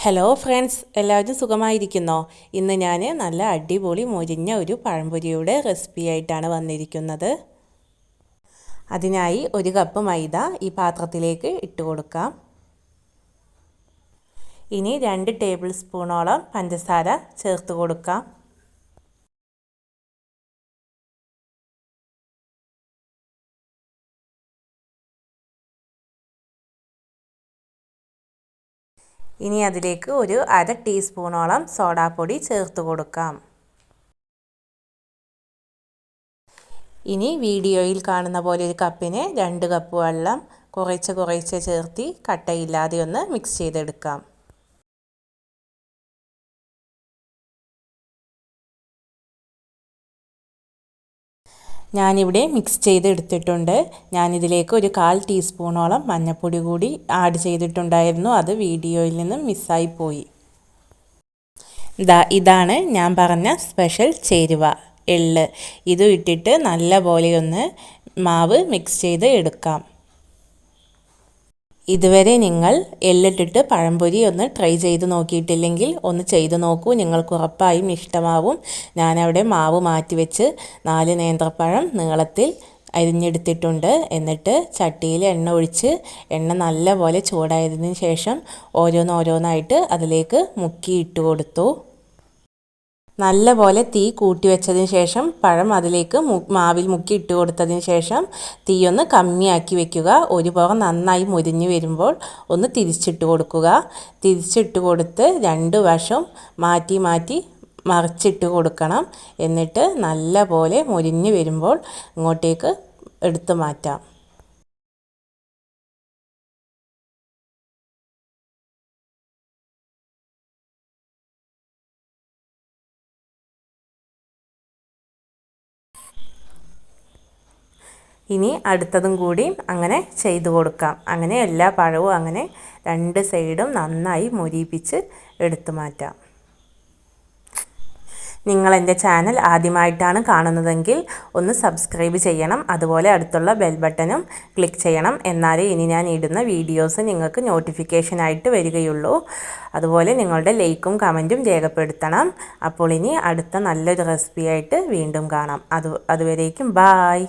Hello friends, എല്ലാവരും സുഖമായിരിക്കുന്നോ? ഇന്ന് ഞാൻ നല്ല അടിപൊളി മൊരിഞ്ഞ ഒരു പഴംപൊരിയുടെ റെസിപ്പി ആയിട്ടാണ് വന്നിരിക്കുന്നത്. അതിനായി 1 കപ്പ് മൈദ ഈ പാത്രത്തിലേക്ക് ഇട്ട് കൊടുക്കാം. ഇനി 2 ടേബിൾ സ്പൂണോളം പഞ്ചസാര ചേർത്ത് കൊടുക്കാം. ഇനി അതിലേക്ക് ഒരു 1/2 ടീസ്പൂണോളം സോഡാപ്പൊടി ചേർത്ത് കൊടുക്കാം. ഇനി വീഡിയോയിൽ കാണുന്ന പോലെ ഒരു കപ്പിന് 2 കപ്പ് വെള്ളം കുറേശ്ശെ ചേർത്ത് കട്ടയില്ലാതെ ഒന്ന് മിക്സ് ചെയ്തെടുക്കാം. ഞാനിവിടെ മിക്സ് ചെയ്തെടുത്തിട്ടുണ്ട്. ഞാനിതിലേക്ക് ഒരു 1/4 ടീസ്പൂണോളം മഞ്ഞൾപ്പൊടി കൂടി ആഡ് ചെയ്തിട്ടുണ്ടായിരുന്നു. അത് വീഡിയോയിൽ നിന്ന് മിസ്സായിപ്പോയി. ഇതാണ് ഞാൻ പറഞ്ഞ സ്പെഷ്യൽ ചേരുവ, എള്ള്. ഇത് ഇട്ടിട്ട് നല്ല ഒന്ന് മാവ് മിക്സ് ചെയ്ത് എടുക്കാം. ഇതുവരെ നിങ്ങൾ എള്ളിട്ടിട്ട് പഴംപൊരി ഒന്ന് ട്രൈ ചെയ്ത് നോക്കിയിട്ടില്ലെങ്കിൽ ഒന്ന് ചെയ്ത് നോക്കൂ, നിങ്ങൾക്ക് ഉറപ്പായും ഇഷ്ടമാവും. ഞാനവിടെ മാവ് മാറ്റി വെച്ച് 4 നേന്ത്രപ്പഴം നീളത്തിൽ അരിഞ്ഞെടുത്തിട്ടുണ്ട്. എന്നിട്ട് ചട്ടിയിൽ എണ്ണ ഒഴിച്ച് എണ്ണ നല്ല ചൂടായതിന് ശേഷം ഓരോന്നായിട്ട് അതിലേക്ക് മുക്കി ഇട്ട് കൊടുത്തു. നല്ല തീ കൂട്ടി വെച്ചതിന് ശേഷം പഴം അതിലേക്ക് മാവിൽ മുക്കി ഇട്ട് കൊടുത്തതിന് ശേഷം തീ ഒന്ന് കമ്മിയാക്കി വെക്കുക. ഒരു പുറം നന്നായി മുരിഞ്ഞ് വരുമ്പോൾ ഒന്ന് തിരിച്ചിട്ട് കൊടുക്കുക. തിരിച്ചിട്ട് കൊടുത്ത് 2 വശം മാറ്റി മറിച്ചിട്ട് കൊടുക്കണം. എന്നിട്ട് നല്ല മുരിഞ്ഞ് വരുമ്പോൾ ഇങ്ങോട്ടേക്ക് എടുത്ത് മാറ്റാം. ഇനി അടുത്തതും കൂടി അങ്ങനെ ചെയ്ത് കൊടുക്കാം. അങ്ങനെ എല്ലാ പഴവും അങ്ങനെ 2 സൈഡും നന്നായി മൊരിയിപ്പിച്ച് എടുത്തു മാറ്റാം. നിങ്ങൾ എൻ്റെ ചാനൽ ആദ്യമായിട്ടാണ് കാണുന്നതെങ്കിൽ ഒന്ന് സബ്സ്ക്രൈബ് ചെയ്യണം. അതുപോലെ അടുത്തുള്ള ബെൽ ബട്ടണും ക്ലിക്ക് ചെയ്യണം. എന്നാലേ ഇനി ഞാൻ ഇടുന്ന വീഡിയോസ് നിങ്ങൾക്ക് നോട്ടിഫിക്കേഷനായിട്ട് വരികയുള്ളൂ. അതുപോലെ നിങ്ങളുടെ ലൈക്കും കമൻറ്റും രേഖപ്പെടുത്തണം. അപ്പോൾ ഇനി അടുത്ത നല്ലൊരു റെസിപ്പിയായിട്ട് വീണ്ടും കാണാം. അതുവരേക്കും ബായ്.